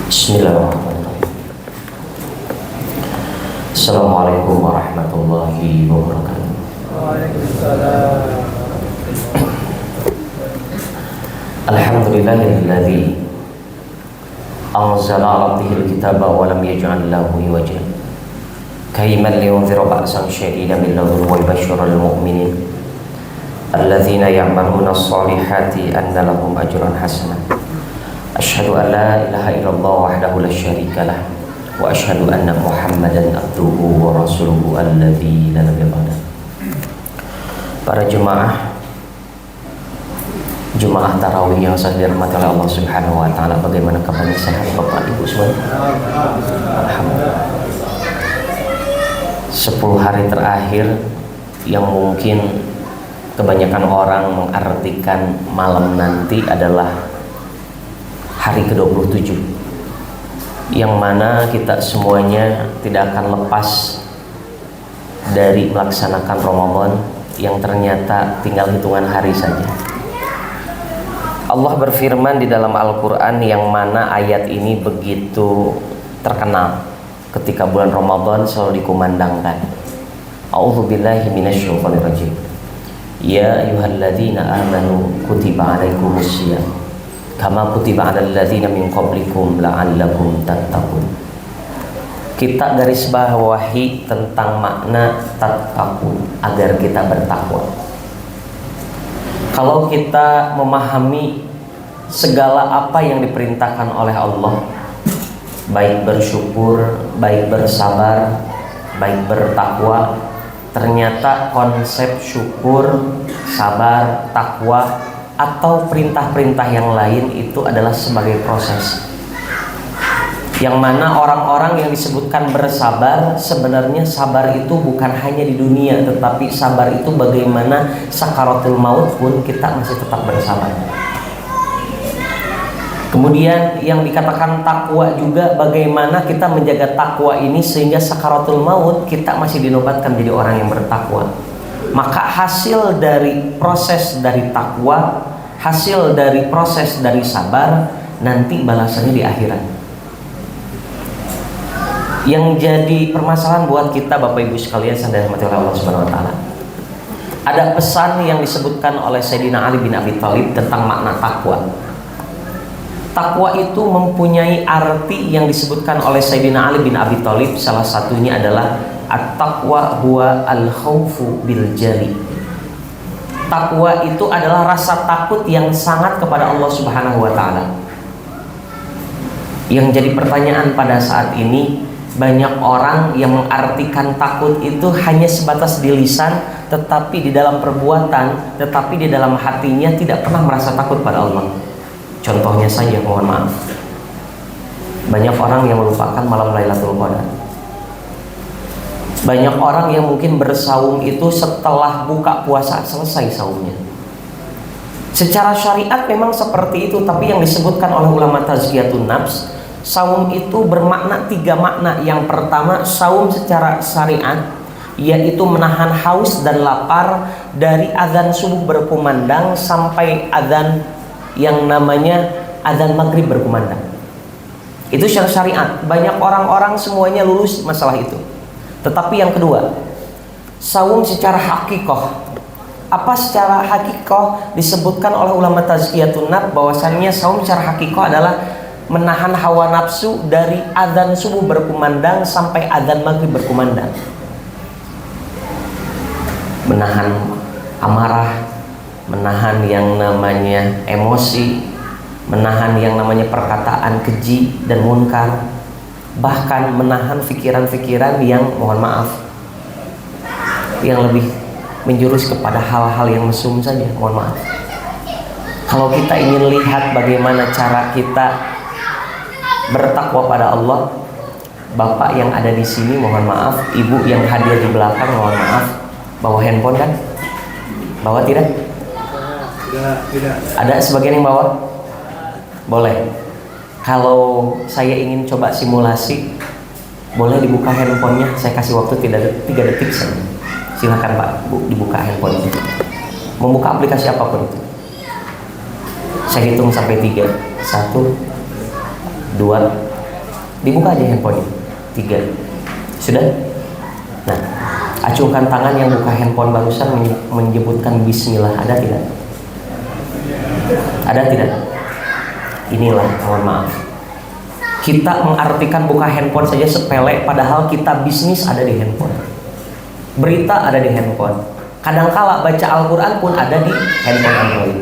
Bismillahirrahmanirrahim. Assalamualaikum warahmatullahi wabarakatuh. Waalaikumsalam. Alhamdulillahilladzi anzala 'ala abdihil kitaba wa lam yaj'al lahu iwaja qayyiman liyunzira ba'san shadidan min ladunhu wa yubashshiral mu'minin alladzina ya'maluna as-solihati anna lahum ajran hasanan. Asyhadu an la ilaha illallah wahdahu la syarika lah wa asyhadu anna Muhammadan abduhu wa rasuluhu alladzi la nabiyya ba'dahu. Para jemaah tarawih yang saya dirahmati oleh Allah Subhanahu wa taala, bagaimana kabarnya? Sehat Bapak Ibu semuanya? Alhamdulillah. 10 hari terakhir yang mungkin kebanyakan orang mengartikan malam nanti adalah hari ke-27, yang mana kita semuanya tidak akan lepas dari melaksanakan Ramadan yang ternyata tinggal hitungan hari saja. Allah berfirman di dalam Al-Quran, yang mana ayat ini begitu terkenal ketika bulan Ramadan selalu dikumandangkan. A'udzubillahi minasyaitonirrajim. Ya ayyuhalladzina amanu kutiba alaikumusiyam kama kutiba 'alal ladzina min qablikum la'allakum tattaqun. Kita garis bawahi tentang makna tattaqun, agar kita bertakwa. Kalau kita memahami segala apa yang diperintahkan oleh Allah, baik bersyukur, baik bersabar, baik bertakwa, ternyata konsep syukur, sabar, takwa atau perintah-perintah yang lain itu adalah sebagai proses, yang mana orang-orang yang disebutkan bersabar, sebenarnya sabar itu bukan hanya di dunia, tetapi sabar itu bagaimana sakaratul maut pun kita masih tetap bersabar. Kemudian yang dikatakan takwa juga, bagaimana kita menjaga takwa ini sehingga sakaratul maut kita masih dinobatkan menjadi orang yang bertakwa. Maka hasil dari proses dari takwa, hasil dari proses dari sabar, nanti balasannya di akhirat. Yang jadi permasalahan buat kita Bapak Ibu sekalian yang dirahmati oleh Allah Subhanahu wa taala, ada pesan yang disebutkan oleh Sayyidina Ali bin Abi Thalib tentang makna takwa. Takwa itu mempunyai arti yang disebutkan oleh Sayyidina Ali bin Abi Thalib, salah satunya adalah at-taqwa huwa al-khawfu bil jari. Takwa itu adalah rasa takut yang sangat kepada Allah Subhanahu wa taala. Yang jadi pertanyaan pada saat ini, banyak orang yang mengartikan takut itu hanya sebatas di lisan, tetapi di dalam perbuatan, tetapi di dalam hatinya tidak pernah merasa takut pada Allah. Contohnya saja, mohon maaf, banyak orang yang melupakan malam Lailatul Qadar. Banyak orang yang mungkin bersaum itu setelah buka puasa selesai saumnya. Secara syariat memang seperti itu, tapi yang disebutkan oleh ulama tazkiyatun nafs, saum itu bermakna 3 makna. Yang pertama, saum secara syariat yaitu menahan haus dan lapar dari azan subuh berkumandang sampai azan yang namanya azan maghrib berkumandang. Itu secara syariat. Banyak orang-orang semuanya lulus masalah itu. Tetapi yang kedua, saum secara hakikoh. Apa secara hakikoh? Disebutkan oleh ulama tazkiyatun nafs bahwasannya saum secara hakikoh adalah menahan hawa nafsu dari azan subuh berkumandang sampai azan maghrib berkumandang. Menahan amarah, menahan yang namanya emosi, menahan yang namanya perkataan keji dan munkar, bahkan menahan pikiran-pikiran yang, mohon maaf, yang lebih menjurus kepada hal-hal yang mesum saja, mohon maaf. Kalau kita ingin lihat bagaimana cara kita bertakwa pada Allah, Bapak yang ada di sini mohon maaf, Ibu yang hadir di belakang mohon maaf, bawa handphone kan? Bawa tidak? Tidak. Ada sebagian yang bawa? Boleh. Kalau saya ingin coba simulasi, boleh dibuka handphonenya, saya kasih waktu 3 detik saja. Silakan Pak, Bu, dibuka handphonenya. Membuka aplikasi apapun itu. Saya hitung sampai 3. 1, 2, Dibuka aja handphonenya. 3. Sudah? Nah, acungkan tangan yang buka handphone barusan menyebutkan bismillah. Ada tidak? Ada tidak? Inilah, mohon maaf, kita mengartikan buka handphone saja sepele, padahal kita bisnis ada di handphone, berita ada di handphone, kadangkala baca Al-Quran pun ada di handphone Android.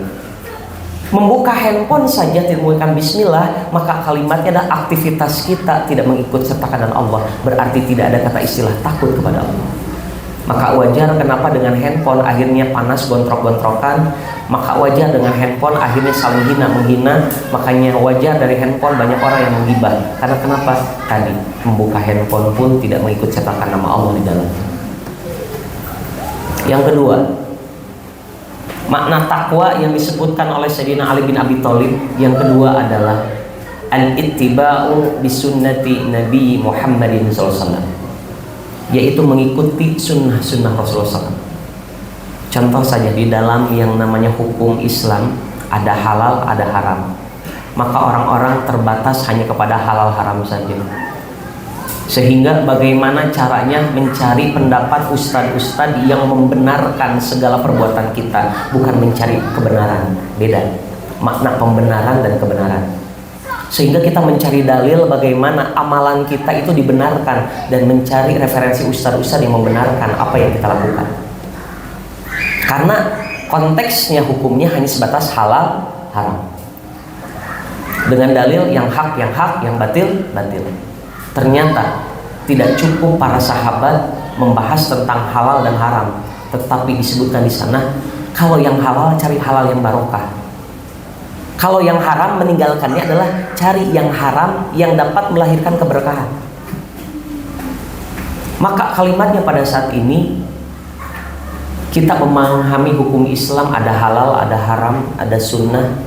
Membuka handphone saja tidak menggunakan bismillah, maka kalimatnya adalah aktivitas kita tidak mengikut sertakan Allah, berarti tidak ada kata istilah takut kepada Allah. Maka wajar kenapa dengan handphone akhirnya panas gontrok-gontrokan, maka wajar dengan handphone akhirnya saling hina menghina, makanya wajar dari handphone banyak orang yang menggibah. Karena kenapa? Tadi membuka handphone pun tidak mengikut sertakan nama Allah di dalamnya. Yang kedua, makna takwa yang disebutkan oleh Sayyidina Ali bin Abi Thalib yang kedua adalah al-ittiba'u bisunnati Nabi Muhammadin SAW, yaitu mengikuti sunnah-sunnah Rasulullah SAW. Contoh saja, di dalam yang namanya hukum Islam ada halal, ada haram. Maka orang-orang terbatas hanya kepada halal haram saja. Sehingga bagaimana caranya mencari pendapat ustadz-ustadz yang membenarkan segala perbuatan kita, bukan mencari kebenaran. Beda makna pembenaran dan kebenaran. Sehingga kita mencari dalil bagaimana amalan kita itu dibenarkan, dan mencari referensi ustadz-ustadz yang membenarkan apa yang kita lakukan. Karena konteksnya hukumnya hanya sebatas halal haram, dengan dalil yang hak, yang batil. Ternyata tidak cukup para sahabat membahas tentang halal dan haram, tetapi disebutkan di sana, kalau yang halal cari halal yang barokah, kalau yang haram meninggalkannya adalah cari yang haram yang dapat melahirkan keberkahan. Maka kalimatnya pada saat ini kita memahami hukum Islam ada halal, ada haram, ada sunnah,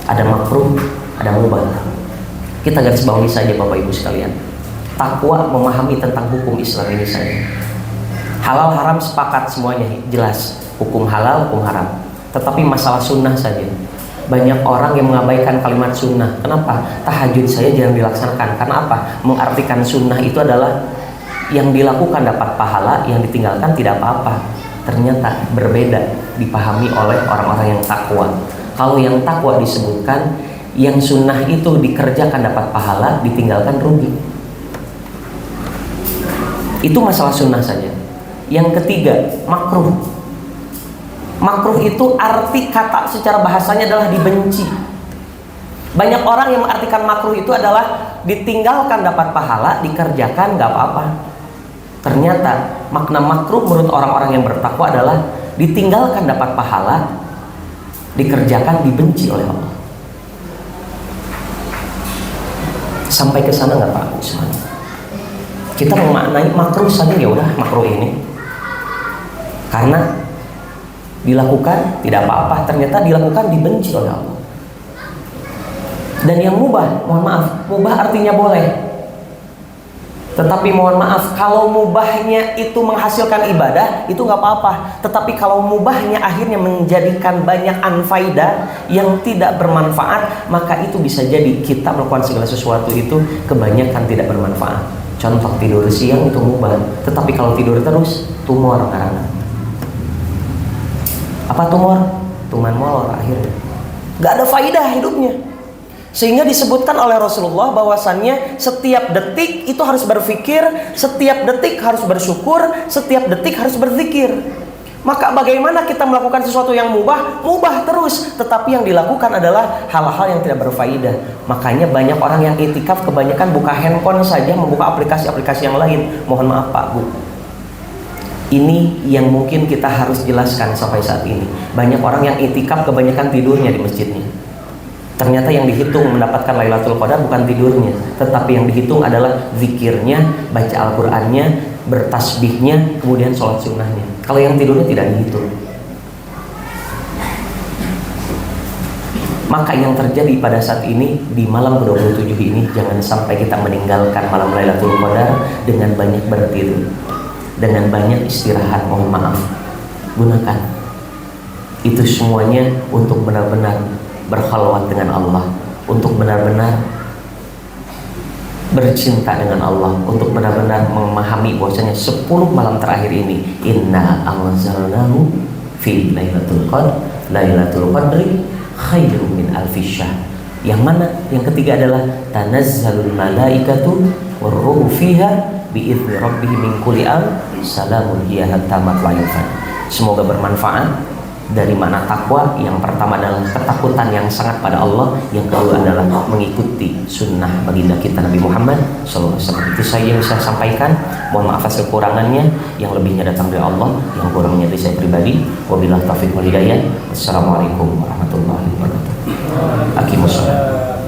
ada makruh, ada mubah. Kita garis bawahi saja Bapak Ibu sekalian. Takwa memahami tentang hukum Islam ini saja. Halal haram sepakat semuanya jelas, hukum halal, hukum haram. Tetapi masalah sunnah saja, banyak orang yang mengabaikan kalimat sunnah. Kenapa? Tahajud saya jarang dilaksanakan. Karena apa? Mengartikan sunnah itu adalah yang dilakukan dapat pahala, yang ditinggalkan tidak apa-apa. Ternyata berbeda dipahami oleh orang-orang yang takwa. Kalau yang takwa disebutkan, yang sunnah itu dikerjakan dapat pahala, ditinggalkan rugi. Itu masalah sunnah saja. Yang ketiga, makruh. Makruh itu arti kata secara bahasanya adalah dibenci. Banyak orang yang mengartikan makruh itu adalah ditinggalkan dapat pahala, dikerjakan gak apa-apa. Ternyata makna makruh menurut orang-orang yang bertakwa adalah ditinggalkan dapat pahala, dikerjakan dibenci oleh Allah. Sampai ke sana nggak Pak Usman? Kita memaknai makruh saja, ya udah makruh ini karena dilakukan tidak apa-apa, ternyata dilakukan dibenci oleh Allah. Dan yang mubah, mohon maaf, mubah artinya boleh, tetapi mohon maaf, kalau mubahnya itu menghasilkan ibadah itu nggak apa-apa. Tetapi kalau mubahnya akhirnya menjadikan banyak anfaida yang tidak bermanfaat, maka itu bisa jadi kita melakukan segala sesuatu itu kebanyakan tidak bermanfaat. Contoh, tidur siang itu mubah, tetapi kalau tidur terus tumor karena apa? Tuman molor, akhirnya nggak ada faidah hidupnya. Sehingga disebutkan oleh Rasulullah bahwasannya setiap detik itu harus berpikir, setiap detik harus bersyukur, setiap detik harus berzikir. Maka bagaimana kita melakukan sesuatu yang mubah terus, tetapi yang dilakukan adalah hal-hal yang tidak berfaedah. Makanya banyak orang yang itikaf kebanyakan buka handphone saja, membuka aplikasi-aplikasi yang lain. Mohon maaf Pak Bu, ini yang mungkin kita harus jelaskan sampai saat ini. Banyak orang yang itikaf kebanyakan tidurnya di masjidnya. Ternyata yang dihitung mendapatkan Lailatul Qadar bukan tidurnya, tetapi yang dihitung adalah zikirnya, baca Al-Qur'annya, bertasbihnya, kemudian sholat sunnahnya. Kalau yang tidurnya tidak dihitung. Maka yang terjadi pada saat ini di malam ke-27 ini, jangan sampai kita meninggalkan malam Lailatul Qadar dengan banyak bertidur, dengan banyak istirahat. Mohon maaf, gunakan itu semuanya untuk benar-benar berkhalwat dengan Allah, untuk benar-benar bercinta dengan Allah, untuk benar-benar memahami bahwasanya 10 malam terakhir ini inna anzalnahu fi lailatul qadri khairum min alfi syahr. Yang mana? Yang ketiga adalah tanazzalul malaikatu warruhu fiha biizni rabbihim min kulli salamun hiya hatta matla'il fajr. Semoga bermanfaat. Dari mana takwa? Yang pertama adalah ketakutan yang sangat pada Allah, yang kedua adalah mengikuti sunnah baginda kita Nabi Muhammad SAW. Itu saja yang saya sampaikan. Mohon maaf atas kekurangannya, yang lebihnya datang dari Allah, yang kurangnya dari saya pribadi. Wabillahi taufiq wal hidayah. Wassalamualaikum warahmatullahi wabarakatuh. Aqimus shalah.